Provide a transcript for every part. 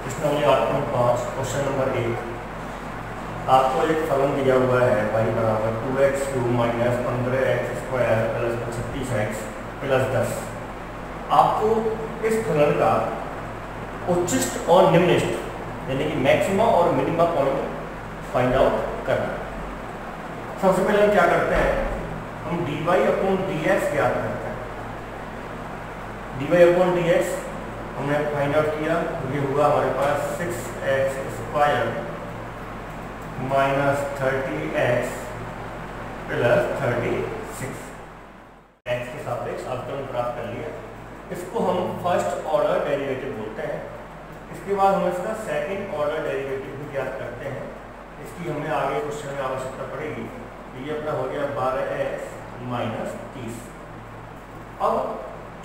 प्रश्नावली आत्म 5 question number 1। आपको एक फलन दिया हुआ है y बराबर 2x³ minus 15x² plus 36x plus 10। आपको इस फलन का उच्चिष्ट और निम्निष्ट यानी कि मैक्सिमा और मिनिमा पॉइंट फाइंड आउट करना है। सबसे पहले हम क्या करते हैं, हम dy/dx ज्ञात करते हैं। dy/dx हमने फाइंड आउट किया तो ये हुआ हमारे पास 6x² minus 30x plus 36। x के सापेक्ष अवकलन प्राप्त कर लिया। इसको हम फर्स्ट ऑर्डर डेरिवेटिव बोलते हैं। इसके बाद हम इसका सेकंड ऑर्डर डेरिवेटिव भी ज्ञात करते हैं। इसकी हमें आगे क्वेश्चन में आवश्यकता पड़ेगी। तो ये अपना हो गया 12x माइनस 30। अब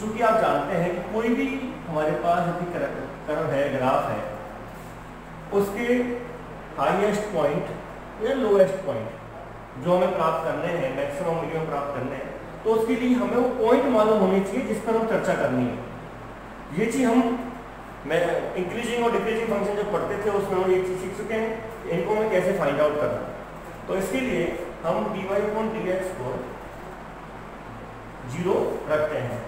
चूंकि आप जानते हैं कि कोई भी हमारे पास यदि कर्व है, ग्राफ है, उसके हाईएस्ट पॉइंट या लोएस्ट पॉइंट जो हमें प्राप्त करने हैं, मैक्सिमम मिनिमम प्राप्त करने हैं, तो उसके लिए हमें वो पॉइंट मालूम होनी चाहिए जिस पर हम चर्चा करनी है। ये चीज़ हम इंक्रीजिंग और डिक्रीजिंग फंक्शन जब पढ़ते थे उसमें हम ये चीज़ सीख चुके हैं, इनको हमें कैसे फाइंड आउट करना। तो इसके लिए हम dy/dx को 0 रखते हैं।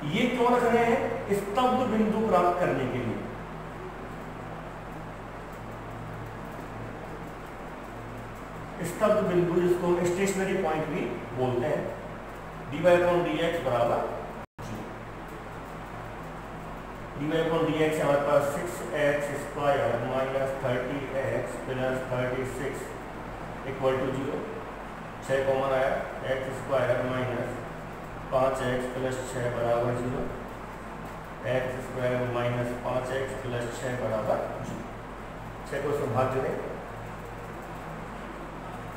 ये क्यों रख रहे हैं? स्तब्ध बिंदु प्राप्त करने के लिए। स्तब्ध बिंदु जिसको हम स्टेशनरी पॉइंट भी बोलते हैं। dy/dx बराबर dy/dx हमारे पास 6x² minus 30x plus 36 equal to 0। 6 common आया, x² माइनस 5x प्लस 6 बराबर 0। x² माइनस 5x प्लस 6 बराबर 0। 6 को सौभाग्य दें।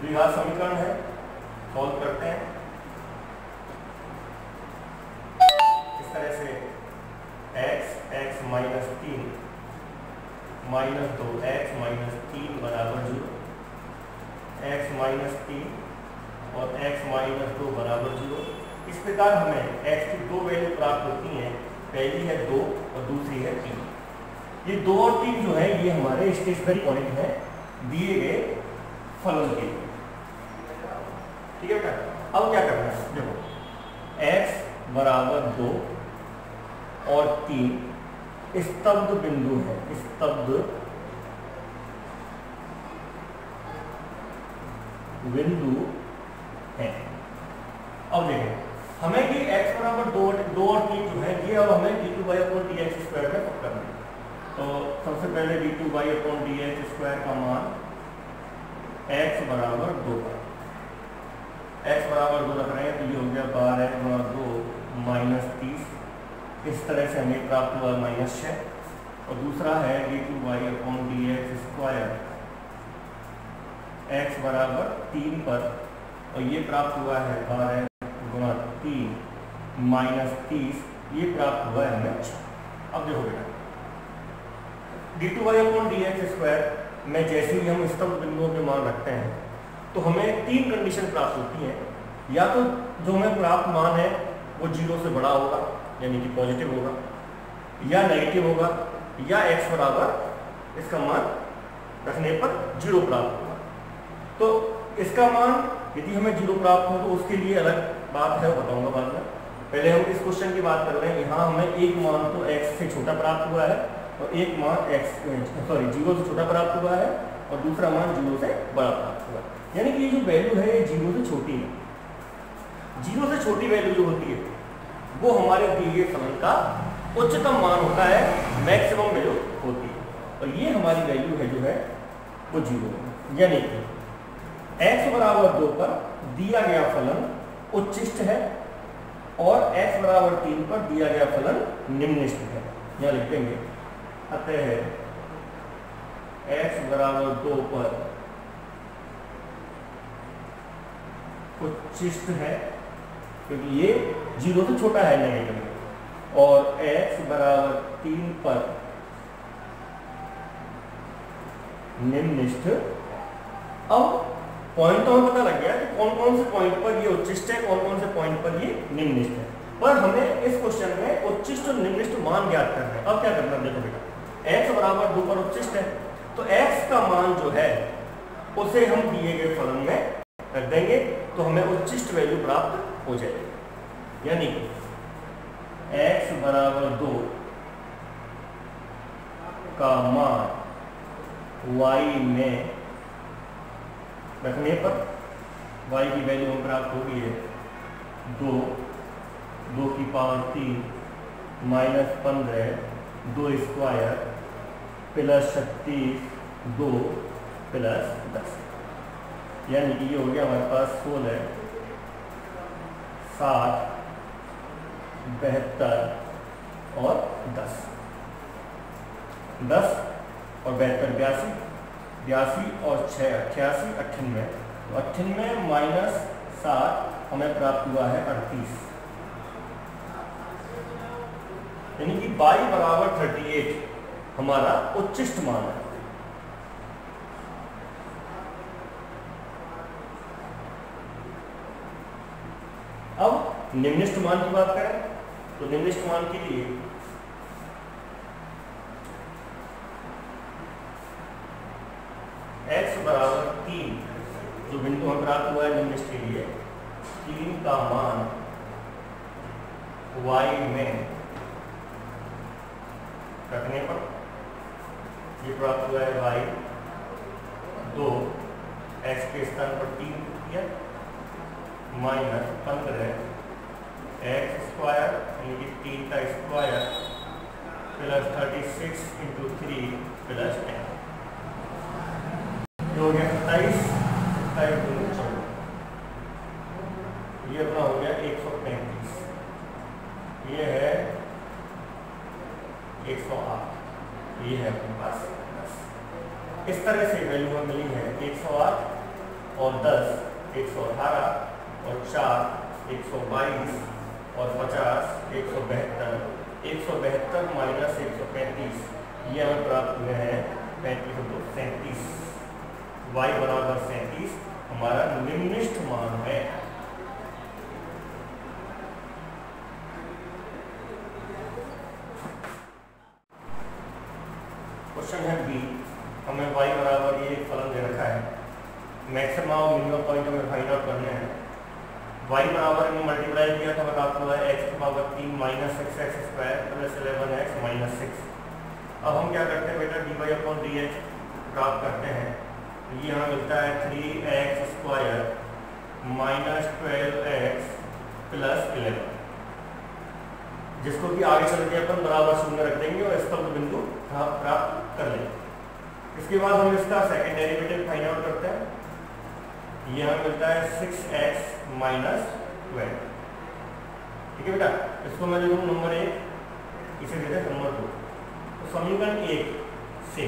द्विघात समीकरण है, सॉल्व करते हैं। इस तरह से x minus 3 minus 2 x minus 3 बराबर 0। x माइनस 3 और x माइनस 2 बराबर 0। इस प्रकार हमें x की दो वैल्यू प्राप्त होती हैं। पहली है 2 और दूसरी है 3। ये 2 और 3 जो है ये हमारे स्टेशनरी पॉइंट है दिए गए फलन के। ठीक है क्या? अब क्या करना है, देखो x बराबर 2 और 3 स्तब्ध बिंदु है, स्तब्ध बिंदु है। अब देखें हमें कि x बराबर 2 और 3 जो है ये अब हमें d2/dx² में पक करना है। तो सबसे पहले d2/dx² का मान x बराबर 2 पर x बराबर 2 रख रहे हैं तो ये हो गया 12 माइनस 30। इस तरह से हमें प्राप्त हुआ -6। और दूसरा है d2/dx² x बराबर 3 पर और ये प्राप्त हुआ है 12 गुणा 3 माइनस 30। ये प्राप्त हुआ है हमें 6। अब देखो बेटा d2/dx² में जैसे ही हम स्तब्ध बिंदुओं के मान रखते हैं तो हमें 3 कंडीशन प्राप्त होती हैं। या तो जो हमें प्राप्त मान है वो 0 से बड़ा होगा यानी कि पॉजिटिव होगा, या नेगेटिव होगा, या x बराबर इसका मान रखने पर 0 प्राप्त होगा। तो इसका मान यदि हमें 0 प्राप्त हो तो उसके लिए अलग बात है, बताऊंगा बाद में। पहले हम इस क्वेश्चन की बात कर रहे हैं। यहाँ हमें एक मान तो x से छोटा प्राप्त हुआ है और एक मान 0 से छोटा प्राप्त हुआ है और दूसरा मान 0 से बड़ा प्राप्त हुआ है। यानी कि ये जो वैल्यू है ये 0 से छोटी है। 0 से छोटी वैल्यू जो होती है वो हमारे दिए गए फलन का उच्चतम मान होता है, मैक्सिमम वैल्यू होती है। और ये हमारी वैल्यू है जो है वो 0 है। यानी कि x बराबर 2 पर दिया गया फलन उच्चिष्ट है और x बराबर 3 पर दिया गया फलन निम्निष्ट है। यहाँ लिख देंगे अतः x बराबर 2 पर उच्चिष्ट है क्योंकि ये 0 से छोटा है नेगेटिव, और x बराबर 3 पर निम्निष्ठ। अब पॉइंट तो हमें पता लग गया कि कौन कौन से पॉइंट पर ये उच्चिष्ट है, कौन कौन से पॉइंट पर ये निम्निष्ठ है। पर हमें इस क्वेश्चन में उच्चिष्ट और निम्निष्ठ मान ज्ञात करना है। अब क्या करना है देखो बेटा, x बराबर 2 पर उच्चिष्ट है, तो x का मान जो है उसे हम दिए गए फलन में रख देंगे तो हमें उच्चिष्ट वैल्यू प्राप्त हो जाएगी। यानी कि x बराबर 2 का मान y में रखने पर y की वैल्यू हम प्राप्त होगी है 2 की power 3 minus 15 2 square plus 36 2 plus 10, यानी कि ये हो गया हमारे पास 16 60 72 और 10 और 72 82 और 6 88 98, तो 98 माइनस 7 हमें प्राप्त हुआ है 38, यानी कि y बराबर 38 हमारा उच्चिष्ट मान है। अब निम्निष्ठ मान की बात करें तो निम्निष्ठ मान के लिए x बराबर 3 जो बिंदु हमें प्राप्त हुआ है निम्निष्ठ के लिए 3 का मान y में रखने पर ये प्राप्त हुआ है y 2 x के स्थान पर 3 किया माइनस 15 एक्स स्क्वायर यानी कि 3 का स्क्वायर प्लस 36 इंटू 3 प्लस 10 हो गया 27 ये अपना हो गया 135, ये है 108, ये है अपने पास 10। इस तरह से वैल्यू हमें मिली है 108 और 10 118 और 4 122 और 50 172 माइनस 135, ये हमें प्राप्त हुए हैं 37, y बराबर 37 हमारा निम्निष्ठ मान है। क्वेश्चन है बी, हमें y बराबर ये फलन दे रखा है, मैक्सिमम और मिनिमम पॉइंट हमें फाइंड आउट करने हैं। y बराबर में मल्टीप्लाई किया तो हमें प्राप्त हुआ है x की power 3 minus 6x square plus 11x minus 6। अब हम क्या करते हैं बेटा dy अपॉन dx प्राप्त करते हैं, ये हमें मिलता है 3x square minus 12x plus 11, जिसको कि आगे चल के अपन बराबर शून्य रख देंगे और स्तंभ बिंदु प्राप्त कर लेंगे। इसके बाद हम इसका सेकंड डेरिवेटिव फाइंड आउट करते हैं, ये हमें मिलता है 6x माइनस 12, ठीक है बेटा। इसको मैं लिखूँ नंबर 1, इसे देते हैं नंबर 2। तो समीकरण 1 से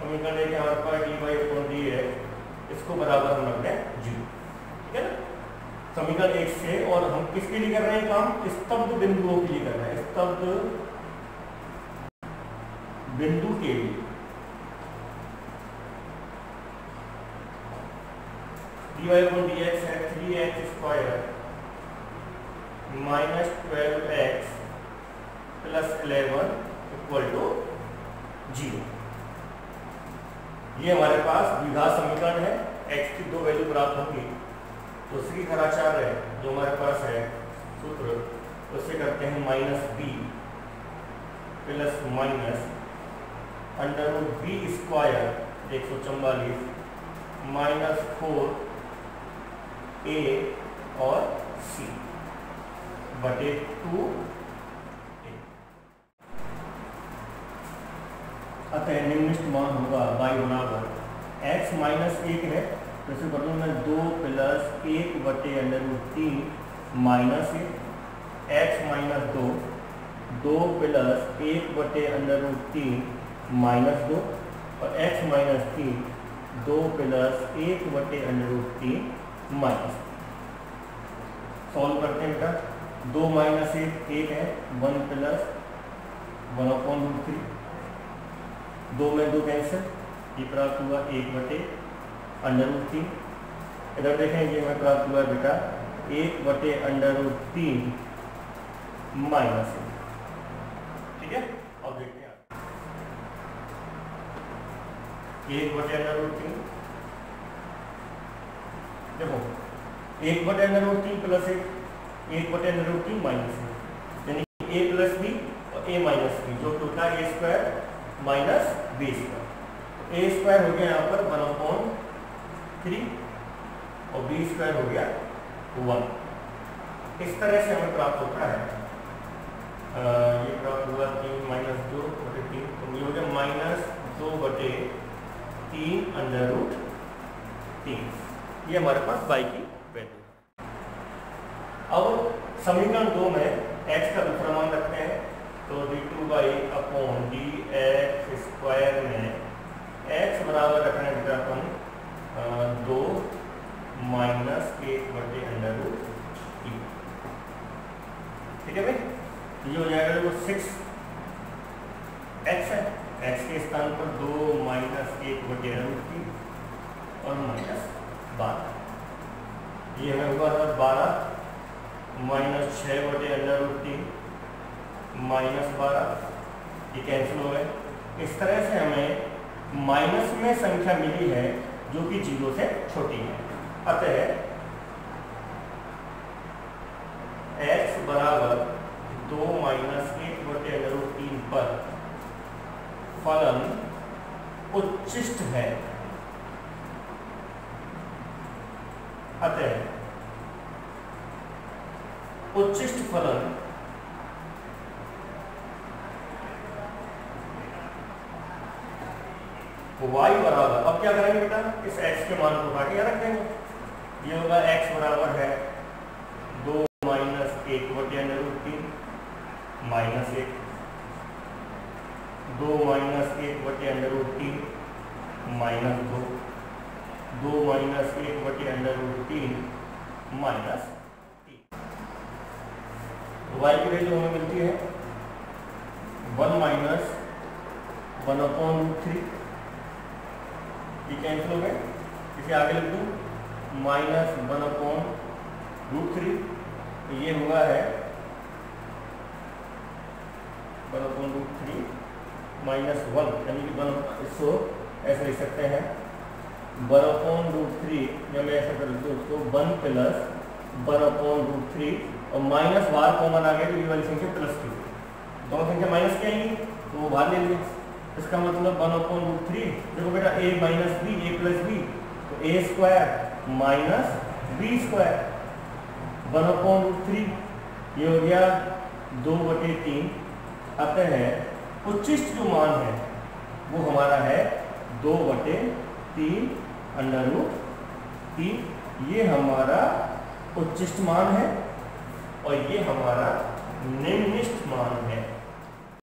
समीकरण 1 हमारे पास dy अपॉन dx इसको बराबर हम रखते हैं 0, ठीक है ना। समीकरण 1 से, और हम किसके लिए कर रहे हैं काम, स्तब्ध बिंदुओं के लिए कर रहे हैं, स्तब्ध बिंदु के लिए। dy अपॉन dx है 3x square minus 12x plus 11 equal to 0। ये हमारे पास द्विघात समीकरण है, x की 2 वैल्यू प्राप्त होंगी तो श्रीधराचार्य जो हमारे पास है सूत्र उससे करते हैं minus b plus minus under root b square 144 minus 4a और c बटे 2a। अतः निम्नलिखित मान होगा y बराबर x माइनस 1 है तो इसे बदलूँ मैं 2 प्लस 1 बटे under root 3 minus 1 x minus 2 plus 1 बटे अंडर रूट 3 माइनस 2 और x माइनस 3 2 प्लस 1 बटे अंडर रूट 3 माइनस। सॉल्व करते हैं बेटा, 2 माइनस 1 है 1 प्लस 1 अपॉन रूट 3, 2 में 2 कैंसिल, ये प्राप्त हुआ 1 बटे अंडर रूट 3। इधर देखें ये हमें प्राप्त हुआ बेटा 1 बटे अंडर रूट 3 माइनस 1, ठीक ठीक है, अब देखते हैं 1/√3। देखो 1/√3 प्लस 1/√3 माइनस 1, यानी a प्लस बी और a माइनस बी, जो कि होता है a² माइनस b²। a² हो गया यहाँ पर 1/3 और b² हो गया 1। इस तरह से हमें प्राप्त होता है, ये प्राप्त हुआ 3 - 2/3, तो ये हो गया -2/3√3। ये हमारे पास y की वैल्यू। अब समीकरण 2 में x का दूसरा मान रखते हैं, तो d2y/dx² में x बराबर रखना है अपन 2 - 1/√3। ठीक है भाई, ये हो जाएगा वो 6x है, x के स्थान पर 2 - 1/√3 और -12। ये हमें होगा 12 - 6/√3 -12, ये कैंसिल हो गए। इस तरह से हमें माइनस में संख्या मिली है जो कि 0 से छोटी है। अतः x बराबर 2 - 1/√3 पर फलन उच्चिष्ट है। अतः उच्चिष्ट फलन y बराबर, अब क्या करेंगे बेटा, इस x के मान को उठा के यहाँ रख देंगे। ये होगा x बराबर है 2 - 1/√3 -1, 2 - 1/√3 -2, 2 - 1/√3 -3। y की वैल्यू हमें मिलती है 1 - 1/√3, ये कैंसिल हो गए। इसे आगे लिख दूँ -1/√3, ये हुआ है 1/√3 -1, यानी कि 1, इसको ऐसे लिख सकते हैं 1/√3, या मैं ऐसे कर लेता हूँ उसको 1 + 1/√3 और माइनस बाहर कॉमन आ गया तो ये वाली संख्या +2, दोनों संख्या माइनस की आएंगी तो वो बाहर ले लेंगे। इसका मतलब 1/√3, देखो बेटा a minus b, a plus b, तो a² माइनस b², 1/√3, ये हो गया 2/3। अतः उच्चिष्ट जो मान है वो हमारा है 2/3√3, ये हमारा उच्चिष्ट मान है और ये हमारा निम्निष्ठ मान है।